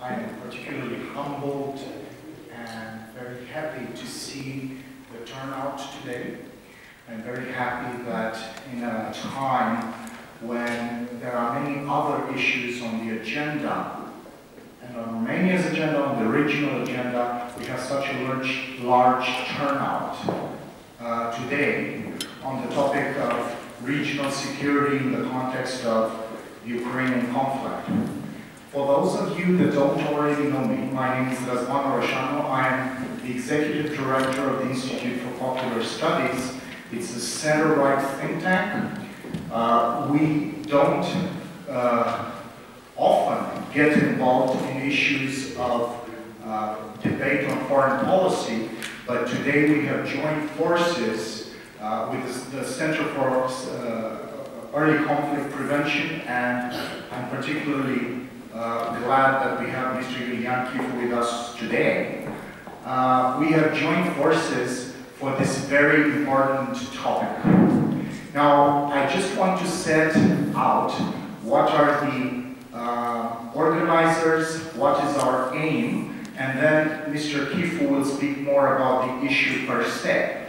I am particularly humbled and very happy to see the turnout today. I'm very happy that in a time when there are many other issues on the agenda, and on Romania's agenda, on the regional agenda, we have such a large turnout today on the topic of regional security in the context of the Ukrainian conflict. For those of you that don't already know me, my name is Răzvan Orășanu. I am the Executive Director of the Institute for Popular Studies. It's a center-right think tank. We don't often get involved in issues of debate on foreign policy, but today we have joined forces with the Center for Early Conflict Prevention, and I'm particularly glad that we have Mr. Iulian Chifu with us today. We have joined forces for this very important topic. Now, I just want to set out what are the organizers, what is our aim, and then Mr. Chifu will speak more about the issue per se.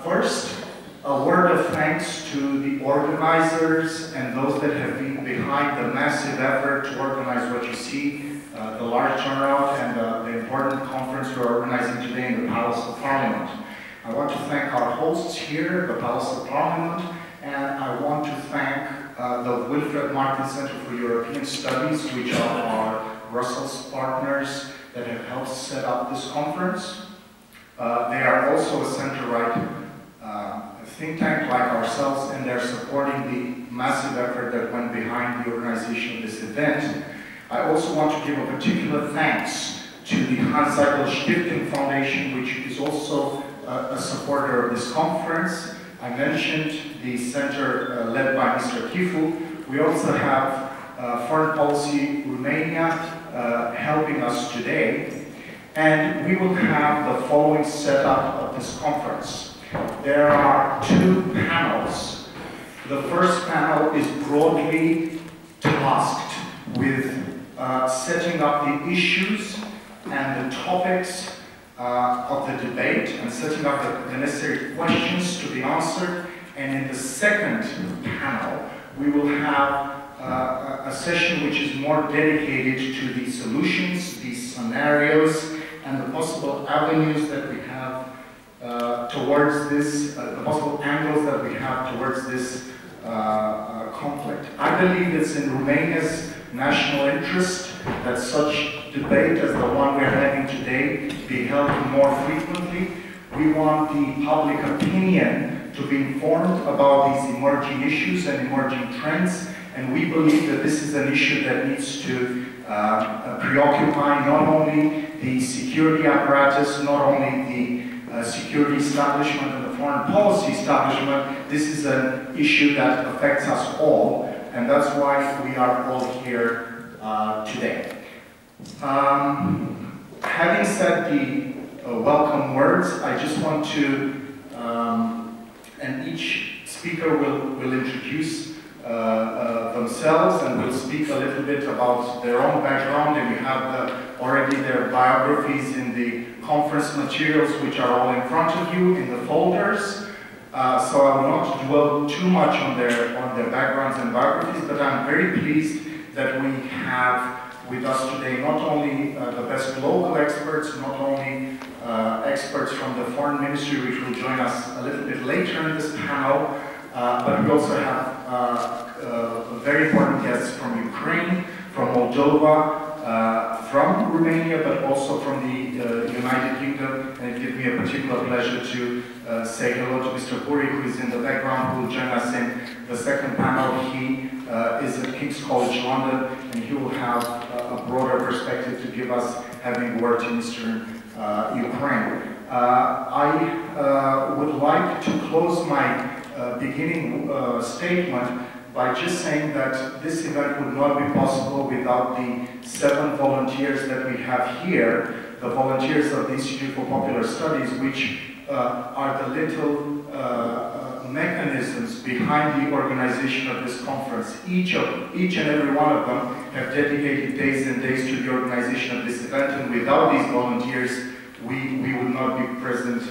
First, a word of thanks to the organizers and those that have been behind the massive effort to organize what you see, the large turnout and the important conference we're organizing today in the Palatul Parlamentului. I want to thank our hosts here, the Palatul Parlamentului, and I want to thank the Wilfried Martens Center for European Studies, which are our Brussels partners that have helped set up this conference. They are also a center-right think tank like ourselves, and they're supporting the massive effort that went behind the organization of this event. I also want to give a particular thanks to the Hanns Seidel Foundation, which is also a supporter of this conference. I mentioned the center led by Mr. Chifu. We also have Foreign Policy Romania helping us today. And we will have the following setup of this conference. There are two panels. The first panel is broadly tasked with setting up the issues and the topics of the debate and setting up the necessary questions to be answered. And in the second panel, we will have a session which is more dedicated to the solutions, the scenarios, and the possible avenues that we have towards this, the possible angles that we have towards this conflict. I believe it's in Romania's national interest that such debate as the one we're having today be held more frequently. We want the public opinion to be informed about these emerging issues and emerging trends, and we believe that this is an issue that needs to preoccupy not only the security apparatus, not only the security establishment and the foreign policy establishment. This is an issue that affects us all, and that's why we are all here today. Having said the welcome words, I just want to, and each speaker will introduce themselves and will speak a little bit about their own background, and you have already their biographies in the conference materials, which are all in front of you in the folders. So I will not dwell too much on their backgrounds and biographies, but I'm very pleased that we have with us today not only the best local experts, not only experts from the Foreign Ministry, which will join us a little bit later in this panel, but we also have very important guests from Ukraine, from Moldova, from Romania, but also from the United Kingdom. And it gives me a particular pleasure to say hello to Mr. Puri, who is in the background, who will join us in the second panel. He is at King's College London, and he will have a broader perspective to give us, having worked in Eastern Ukraine. I would like to close my beginning statement by just saying that this event would not be possible without the 7 volunteers that we have here, the volunteers of the Institute for Popular Studies, which are the little mechanisms behind the organization of this conference. Each and every one of them have dedicated days and days to the organization of this event, and without these volunteers, we would not be present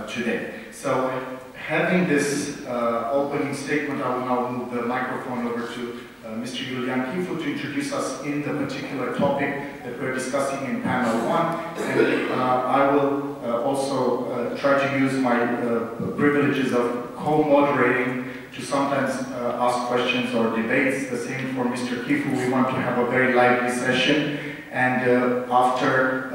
today. So, having this opening statement, I will now move the microphone over to Mr. Iulian Chifu to introduce us in the particular topic that we're discussing in panel 1, and I will also try to use my privileges of co-moderating to sometimes ask questions or debates. The same for Mr. Chifu. We want to have a very lively session, and after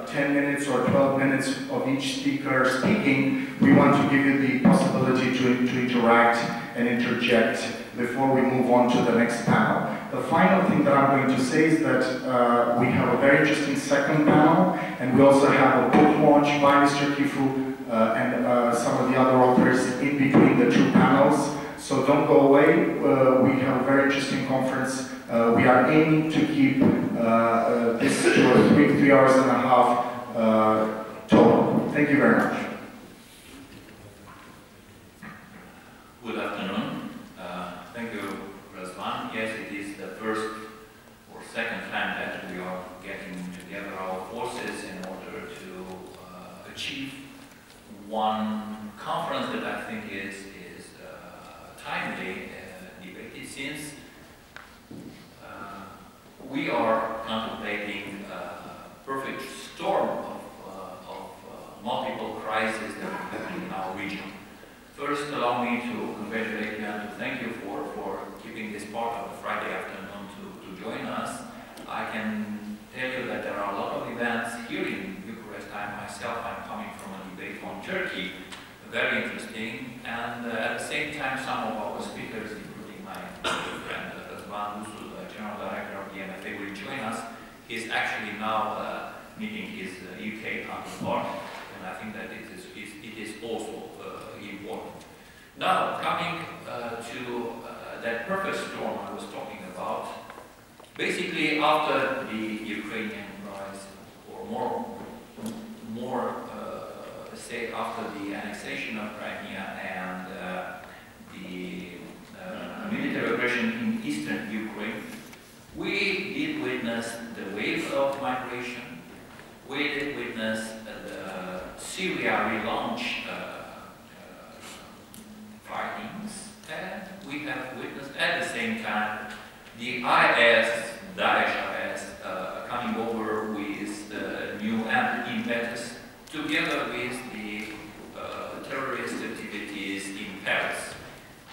10 minutes or 12 minutes of each speaker speaking, we want to give you the possibility to interact and interject before we move on to the next panel. The final thing that I'm going to say is that we have a very interesting second panel, and we also have a book launch by Mr. Chifu and some of the other authors in between the two panels. So don't go away. We have a very interesting conference. We are aiming to keep this to 3 hours and a half total. Thank you very much. Good afternoon. Thank you, Răzvan. Yes, it is the first or second time that we are getting together our forces in order to achieve one conference that I think is timely debated, since we are contemplating a perfect storm of multiple crises that we have in our region. First, allow me to congratulate you and to thank you for keeping this part of the Friday afternoon to join us. I can tell you that there are a lot of events here in Bucharest. I myself, I'm coming from a debate on Turkey, very interesting, and at the same time, some of our speakers, including my friend Răzvan, the General Director of the MFA, will join us. He's actually now meeting his UK counterpart, and I think that it is also important. Now, coming to that perfect storm I was talking about, basically after the Ukrainian rise, or more say after the annexation of Crimea and the military aggression in eastern Ukraine, we did witness the wave of migration. We did witness the Syria relaunch fightings, and we have witnessed at the same time the Daesh IS coming over with new impetus, together with the terrorist activities in Paris.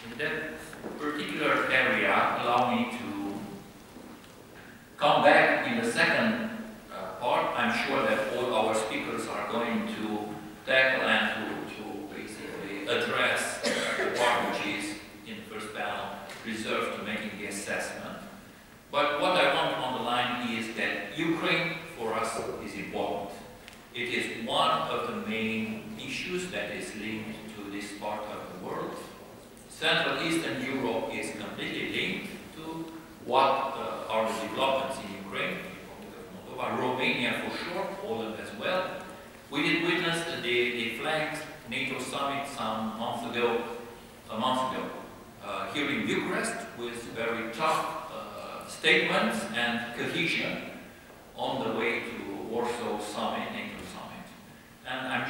In that particular area, allow me to come back in the second part. I'm sure that all our speakers are going to tackle and to basically address the part which is in the first panel reserved to making the assessment. But what I want to underline is that Ukraine for us is important. It is one of the main issues that is linked to this part of the world. Central Eastern Europe is completely linked to what are the developments in Ukraine, Romania for sure, Poland as well. We did witness the flanked NATO summit some months ago, here in Bucharest, with very tough statements and cohesion on the way to Warsaw summit, NATO summit. And I'm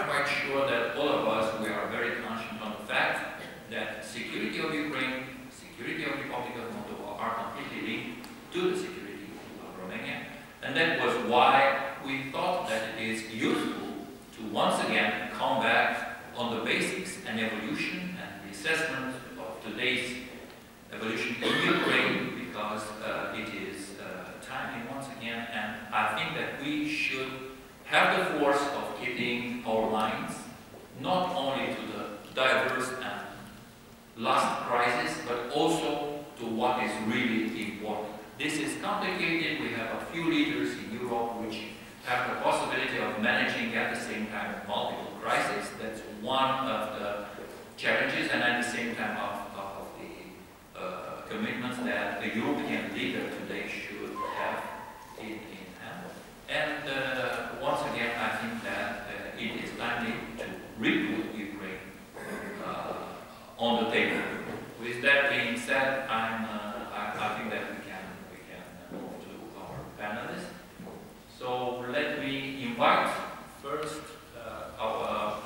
quite sure that all of us, we are very conscious on the fact that security of Ukraine, security of the Republic of Moldova are completely linked to the security of Romania. And that was why we thought that it is useful to once again come back on the basics and evolution and the assessment of today's evolution in Ukraine, because it is timely once again, and I think that we should have the force of keeping our minds not only to the diverse and last crisis, but also to what is really important. This is complicated. We have a few leaders in Europe which have the possibility of managing at the same time multiple crises. That's one of the challenges, and at the same time of the commitments that the European leader today should have in hand. And once again, I think that it is timely to re-put Ukraine with that being said, I think that we can move to our panelists. So let me invite first our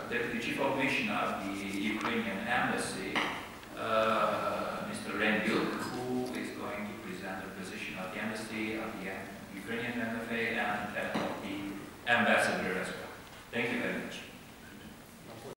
Deputy Chief of Mission of the Ukrainian Embassy, Mr. Rendil, who is going to present the position of the embassy, of the Ukrainian MFA, and of the ambassador as well. Thank you very much.